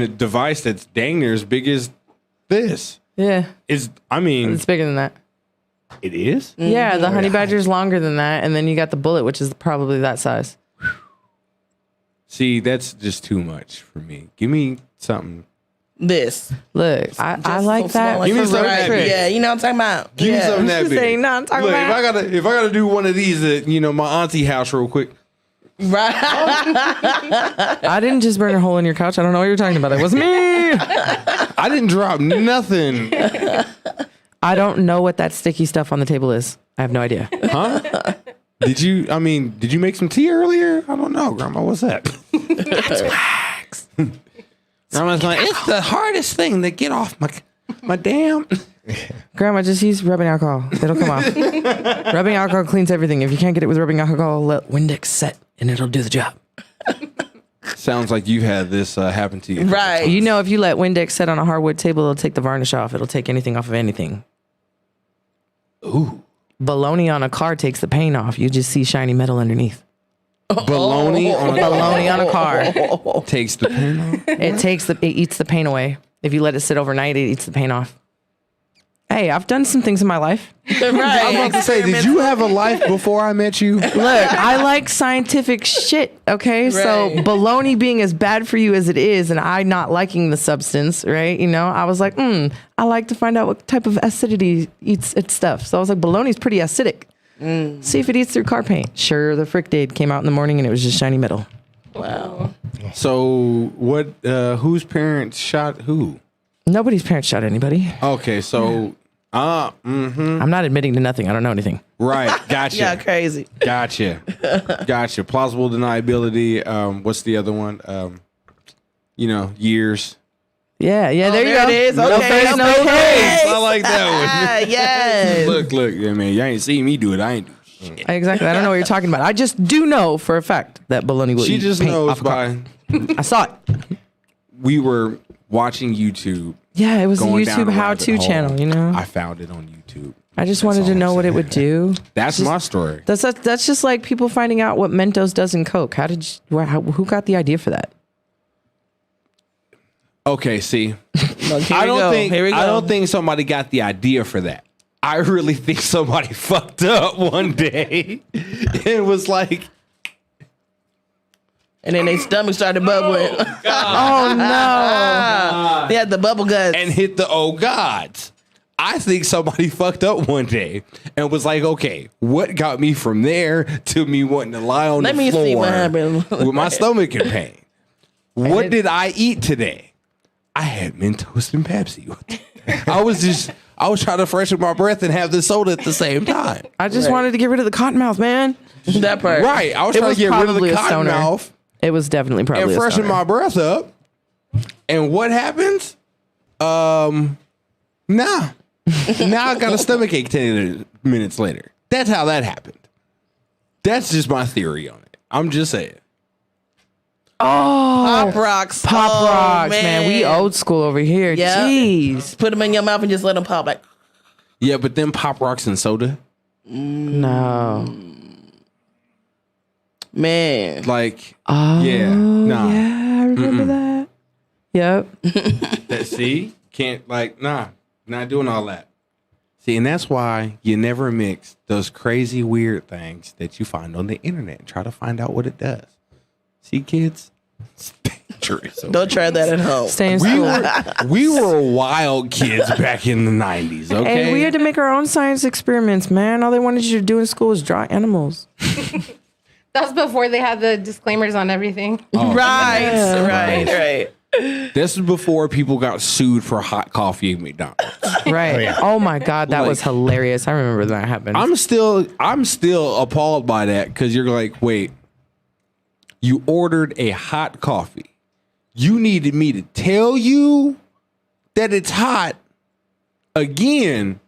device that's dang near as big as this. Yeah. It's It's bigger than that. it is. Yeah, the Honey Badger's longer than that. And then you got the bullet, which is probably that size. See, that's just too much for me. Give me something. This. Look, I Just like so that. small, Give me for some road of that trips. big. Yeah, you know what I'm talking about. Give me something that Just big. saying, no, I'm talking Look, about- if I gotta do one of these at my auntie house real quick. Right. I didn't just burn a hole in your couch. I don't know what you're talking about. That wasn't me. I didn't drop nothing. I don't know what that sticky stuff on the table is. I have no idea. Huh? Did you make some tea earlier? I don't know, Grandma. What's that? Wax. Grandma's like, it's the hardest thing to get off my damn. Grandma, just use rubbing alcohol. It'll come off. Rubbing alcohol cleans everything. If you can't get it with rubbing alcohol, let Windex set and it'll do the job. Sounds like you had this happen to you. Right. You know, if you let Windex set on a hardwood table, it'll take the varnish off. It'll take anything off of anything. Ooh. Baloney on a car takes the paint off. You just see shiny metal underneath. Baloney on a Baloney on a car. takes the paint off. It eats the paint away. If you let it sit overnight, it eats the paint off. Hey, I've done some things in my life. Right. I'm about to say, did you have a life before I met you? Look, I like scientific shit, okay? So baloney being as bad for you as it is and I not liking the substance, right? You know, I was like, I like to find out what type of acidity eats its stuff. So I was like, baloney's pretty acidic. See if it eats through car paint. Sure, the Frick Dade came out in the morning and it was just shiny metal. Wow. So what, whose parents shot who? Nobody's parents shot anybody. Okay, so, I'm not admitting to nothing. I don't know anything. right. Gotcha. Yeah, crazy. Gotcha. Plausible deniability. What's the other one? Years. Yeah, there you there go. it is. No Okay, face, no okay. case. I like that one. Yes. Look, yeah, man, you ain't seen me do it. I ain't do shit. Exactly. I don't know what you're talking about. I just do know for a fact that baloney will She eat just paint knows off a car. by, I saw it. we were watching YouTube. Yeah, it was a going down YouTube a how-to rabbit hole. channel, you know? I found it on YouTube. I just That's wanted to all know I'm what it saying. would do. That's my story. That's just like people finding out what Mentos does in Coke. Who got the idea for that? Okay, see, Look, I Here we go. don't think somebody got the idea for that. I really think somebody fucked up one day and was like, And then their stomach started bubbling. Oh no! They had the bubble guts. and hit the oh gods. I think somebody fucked up one day and was like, okay, what got me from there to me wanting to lie on Let the me floor see what happened. with my stomach in pain? What did I eat today? I had Mentos and Pepsi. I was trying to freshen my breath and have the soda at the same time. I just wanted to get rid of the cotton mouth, man. That part. Right. I was It trying was to get rid of probably the a cotton stoner. mouth It was definitely probably and a freshen stoner. my breath up. And what happens? Nah. Now I got a stomach ache 10 minutes later. That's how that happened. That's just my theory on it. I'm just saying. Pop rocks. Pop Oh, rocks, man. We old school over here. Yeah. Jeez. Put them in your mouth and just let them pop. Like, Yeah, but then Pop Rocks and soda. No. man. Like, Oh, yeah. Nah. yeah, I remember that. Yep. See? Can't, like, nah. Not doing all that. See, and that's why you never mix those crazy, weird things that you find on the internet and try to find out what it does. See, kids? It's dangerous. Don't try that at home. Stay in We school. we were wild kids back in the 90s, okay? And we had to make our own science experiments, man. All they wanted you to do in school was draw animals. That was before they had the disclaimers on everything. Right. This is before people got sued for hot coffee at McDonald's. Right. Oh my God, that was hilarious. I remember that happened. I'm still appalled by that because you're like, wait, you ordered a hot coffee. You needed me to tell you that it's hot again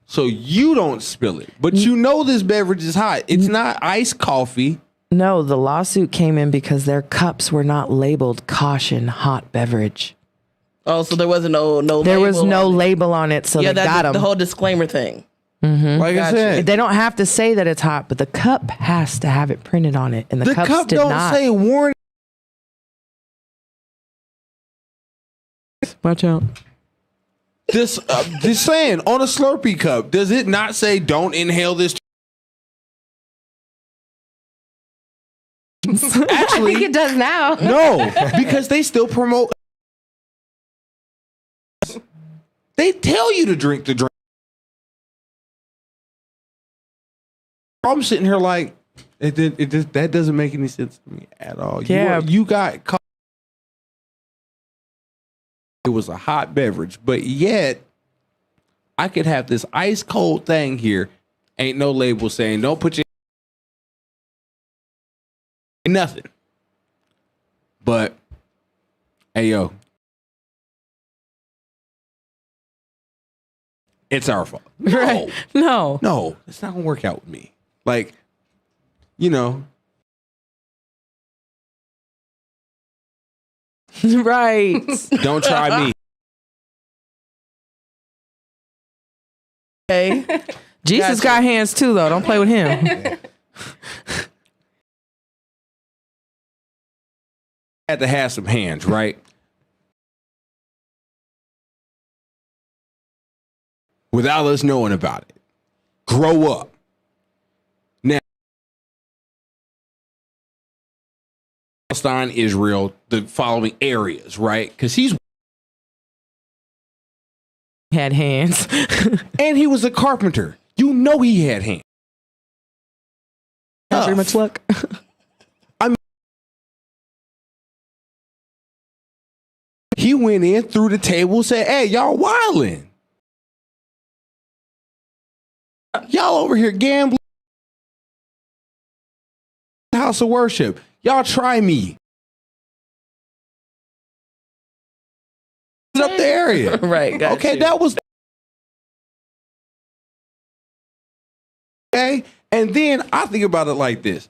so you don't spill it. But you know this beverage is hot. It's not iced coffee. No, the lawsuit came in because their cups were not labeled caution hot beverage. Oh, so there wasn't no There was label no on it. label on it, so Yeah, they got that's the them. whole disclaimer thing. Like I said, They don't have to say that it's hot, but the cup has to have it printed on it, and the, the cups cup did don't not. say warning. Watch out. Just saying, on a Slurpee cup, does it not say don't inhale this? I think Actually, it does now. no, because they still promote. They tell you to drink the drink. I'm sitting here like, that doesn't make any sense to me at all. Yeah. You got caught. It was a hot beverage, but yet I could have this ice cold thing here. Ain't no label saying don't put your nothing. But hey, yo, it's our fault. Right. No. No, it's not gonna work out with me. Like, you know, Right. don't try me. Okay. Jesus got hands too, though. Don't play with him. Had to have some hands, right? Without us knowing about it. Grow up. Now, Palestine, Israel, the following areas, right? Because he's Had hands. and he was a carpenter. You know he had hands. Not very much luck. He went in through the table, said, "Hey, y'all wildin'. Y'all over here gambling. House of worship. Y'all try me. Up the area. Right. Got Okay, you. that was okay. And then I think about it like this: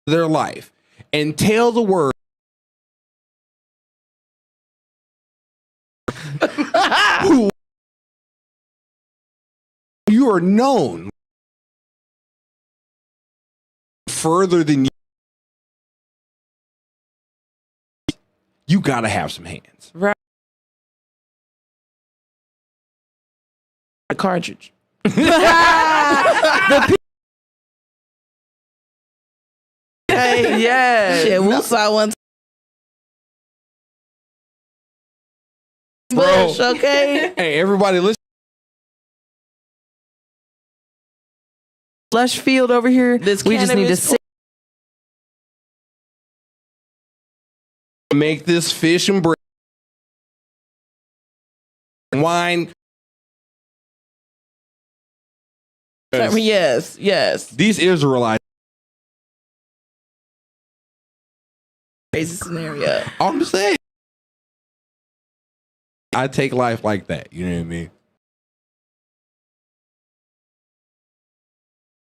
their life and tell the world who you are known further than you gotta have some hands. Right. A cartridge. Hey, yeah. Shit, we saw one. bush, okay? Hey, everybody, listen. Slush field over here. This We just need to cannabis sit. Make this fish and bread, wine. Yes. These Israelites. Crazy scenario. I'm saying. I take life like that. You know what I mean?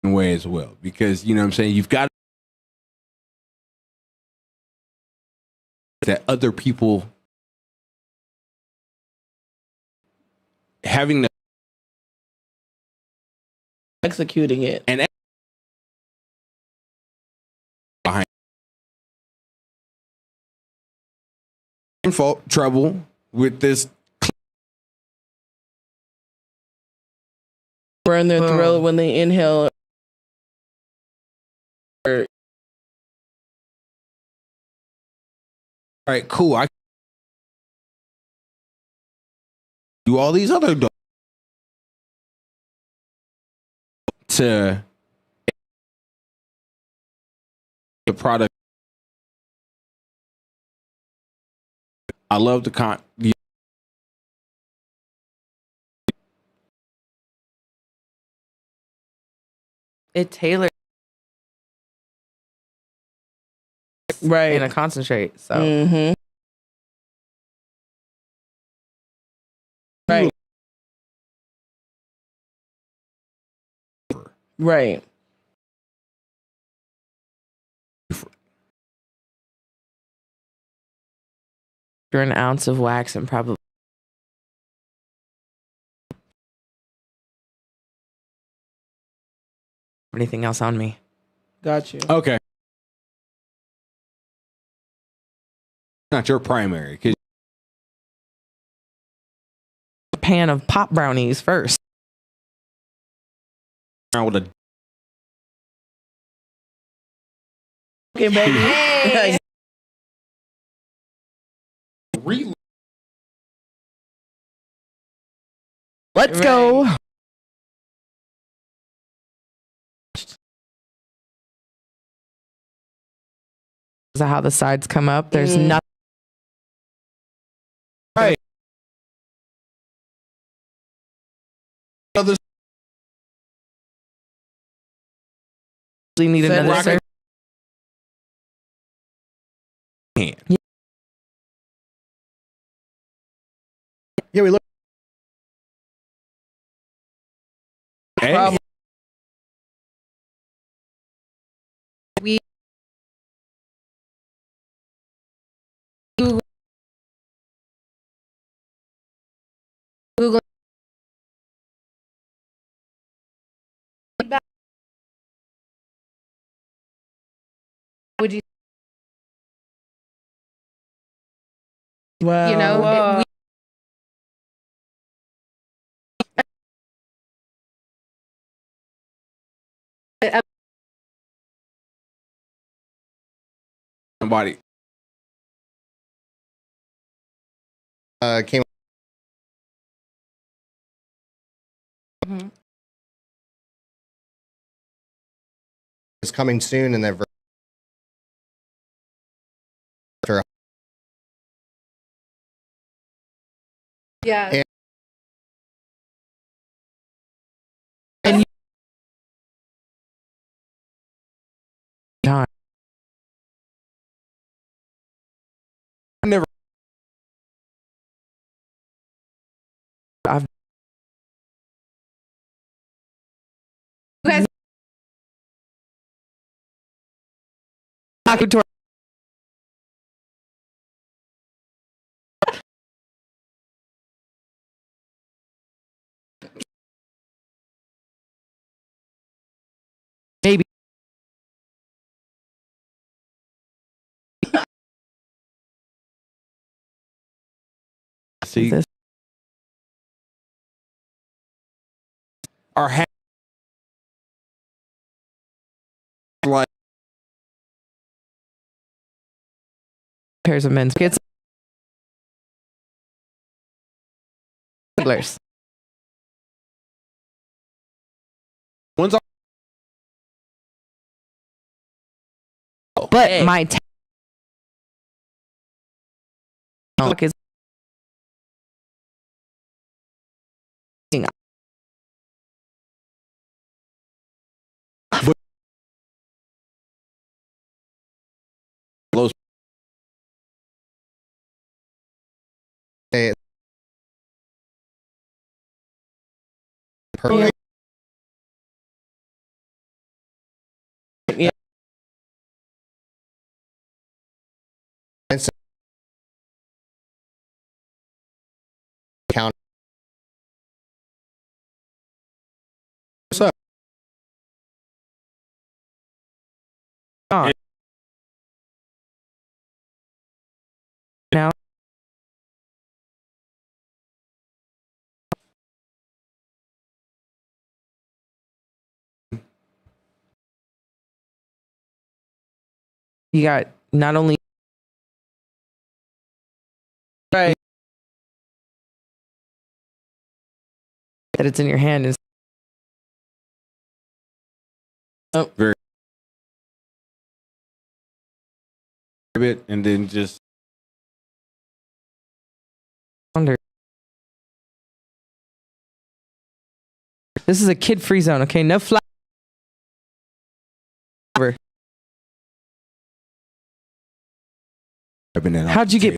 In a way as well. Because, you know what I'm saying? You've got that other people having the Executing it. and behind fault trouble with this. Burn their throat when they inhale. All right, cool. I do all these other to the product. I love the It tailored Right. in a concentrate. So Mm-hmm. Right. Right. you're an ounce of wax and probably anything else on me. Got you. okay. Not your primary, 'cause A pan of pop brownies first. around with a Okay, baby. Let's go. Is that how the sides come up? There's nothing. right. Other You need Said another rocket- serve. hand. Yeah, we look. Hey, Problem. We Google would you Wow. you know Wow. somebody. Came. Is coming soon, and they're yeah And- God. I never. I've you guys maybe See, this. our hat like Pairs of men's kits. Blurs. One's But Hey. my is close. Perfect. Yeah. Count. What's up? now. You got not only Right. that it's in your hand is Very bit, and then just under. This is a kid-free zone, okay? No fly. How'd you get?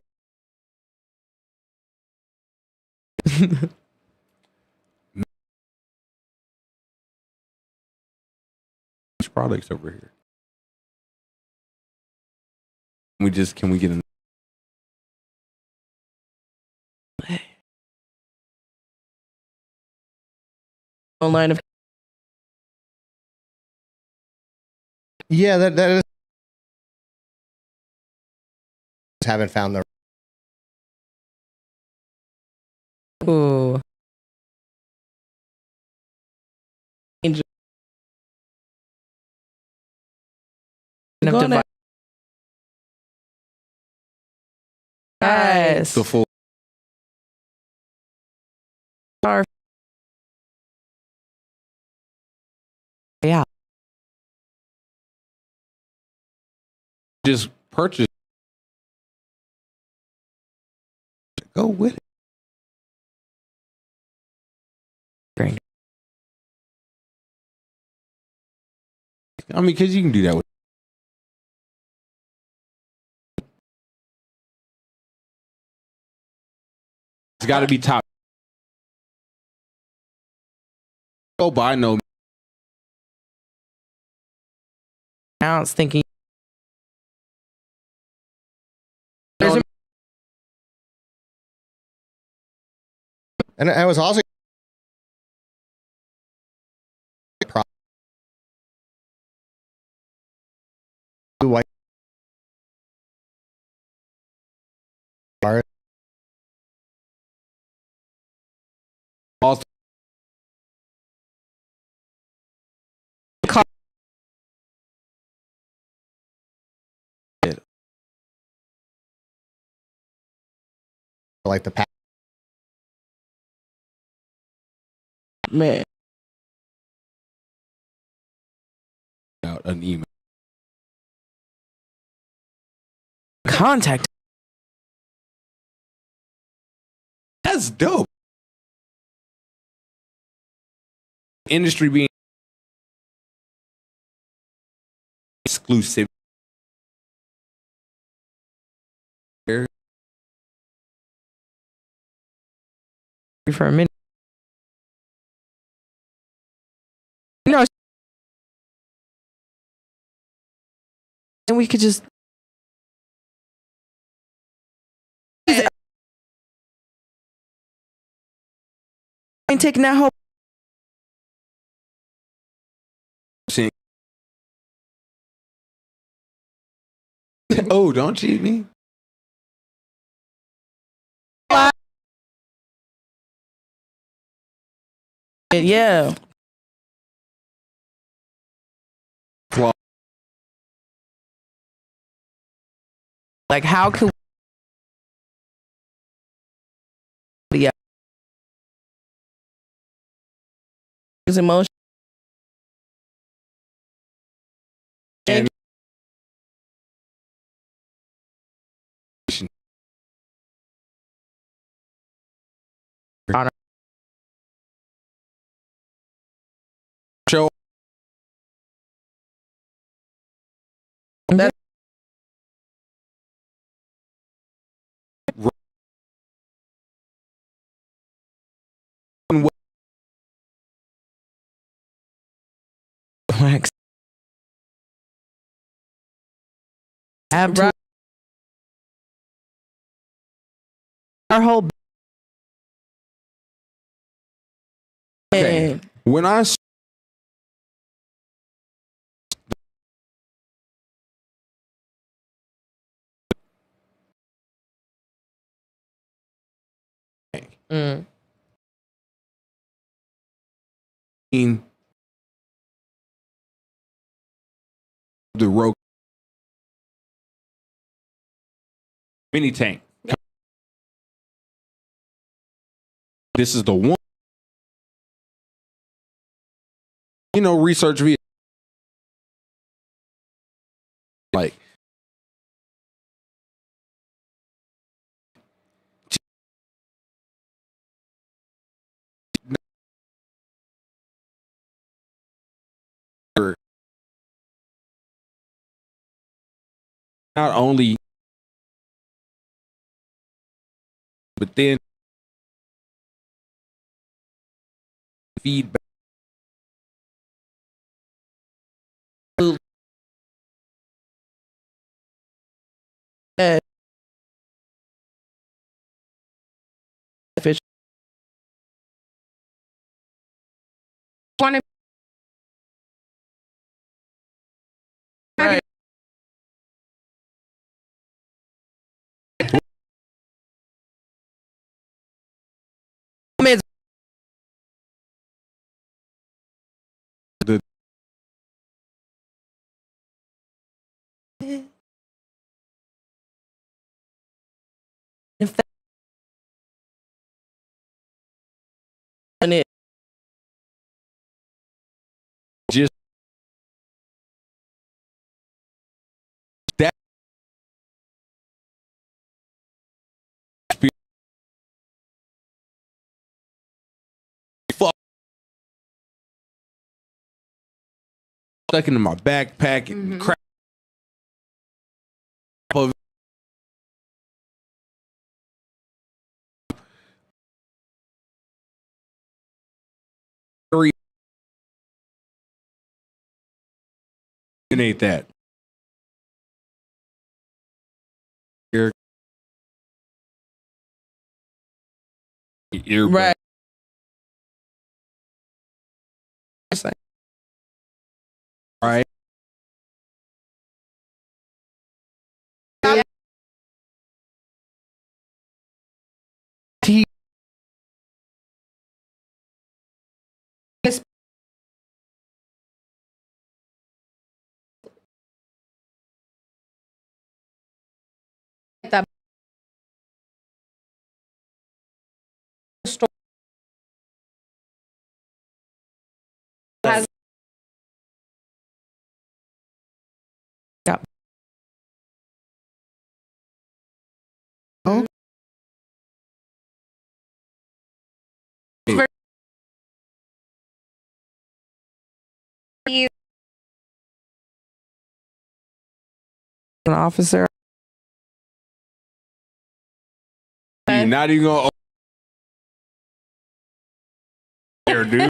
products over here? Can we get an Online of Yeah, that is. Haven't found the. Ooh. Go on Yes. the full? Yeah. Just purchase. Go with it. Great. I mean, because you can do that with. It's got to be top. Go buy no. I was thinking. And I was also. White. Also, Like the pack. man. out an email. Contact. That's dope. Industry being exclusive. For a minute. No. And we could just. Ain't taking that whole. Oh, don't cheat me. Yeah. Like, how could. Yeah. Is emotion. And show That Wax. right. Our whole okay. When I seen the Rokin mini tank, this is the one. Research via like not only, but then feedback. Fish. Want to Right. The And it just that fuck stuck into my backpack and crap of ain't that. Ear right. right. that store has an officer. You're not even gonna there, dude.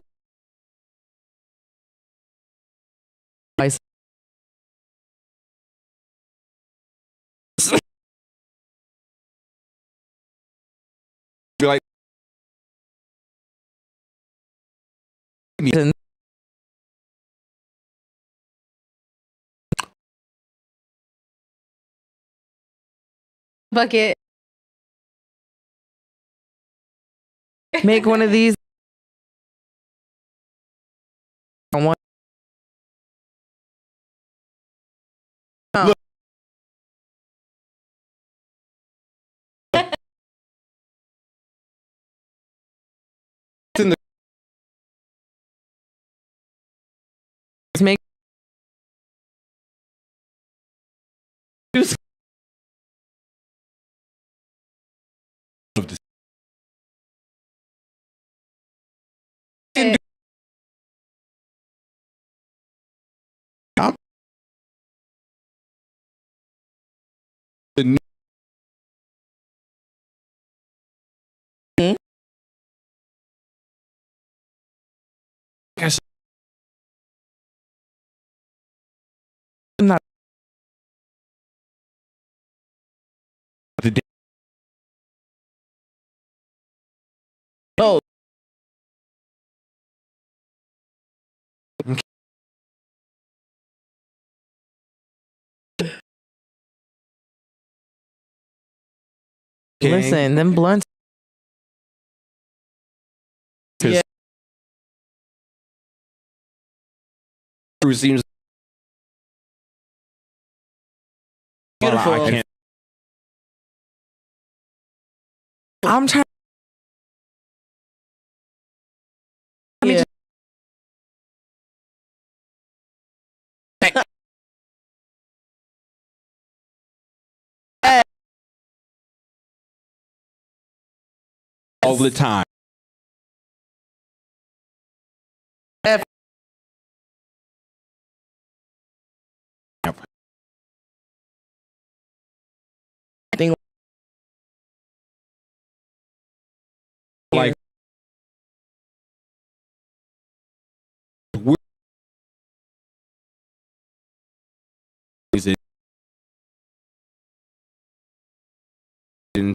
Be like bucket. Make one of these. I want. in the Not Oh, listen, them blunts. yeah. Seems Beautiful. I can't. I'm trying. Yeah. All the time. Like is it in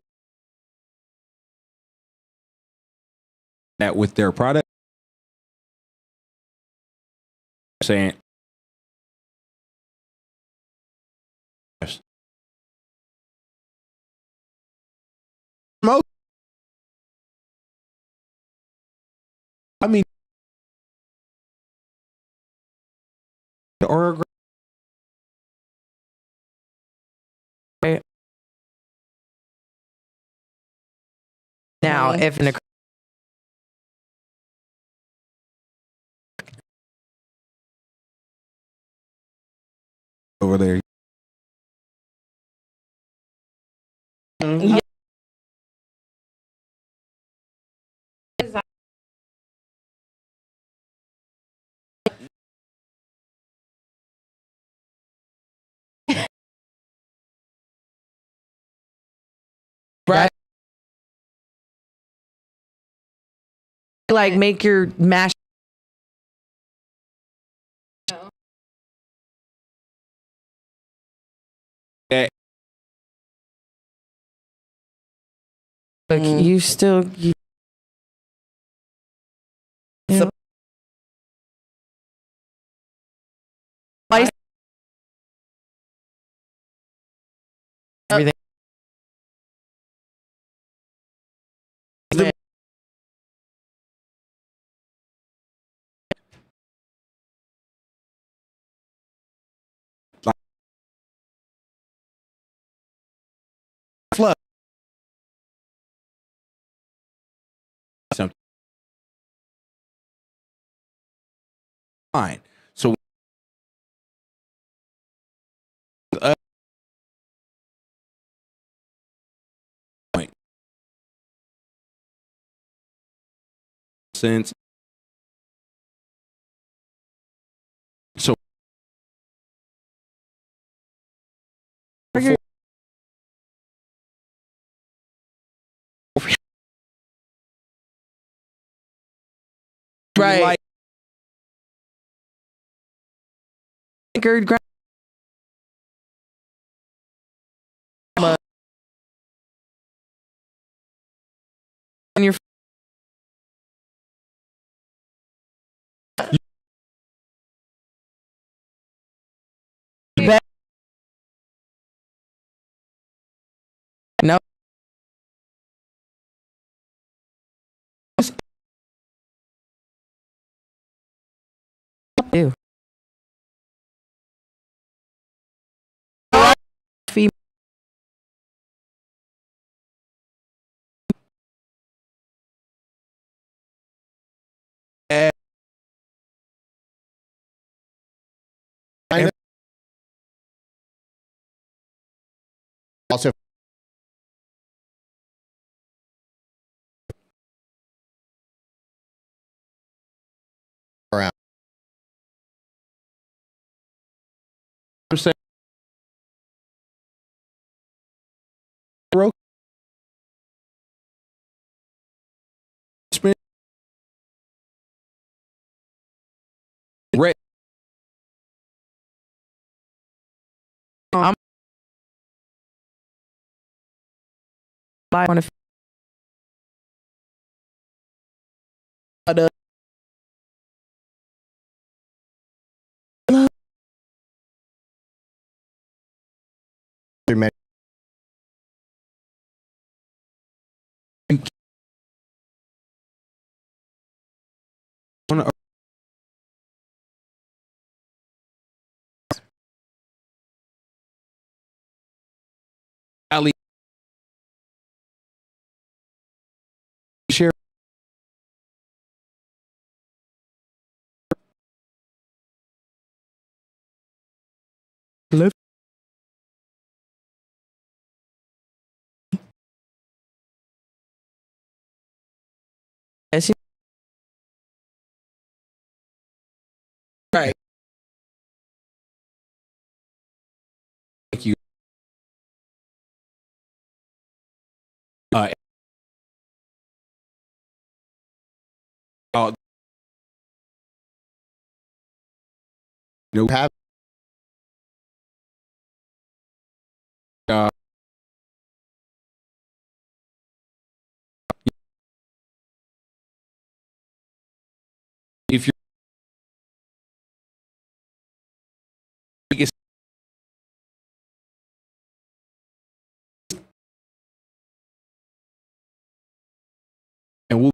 that with their product? Saying smoke. I mean, or Now, if in a over there. Yeah. Right. like make your mash. Like you still. So- Everything. Flood. Something. Fine. So point since so before, Right. like On your no. Ew. Also, around. I'm saying, red. I'm buy one if Through many- Ali share. Live. yes, Right. Thank you. Uh, no. have Uh, if you're biggest and we'll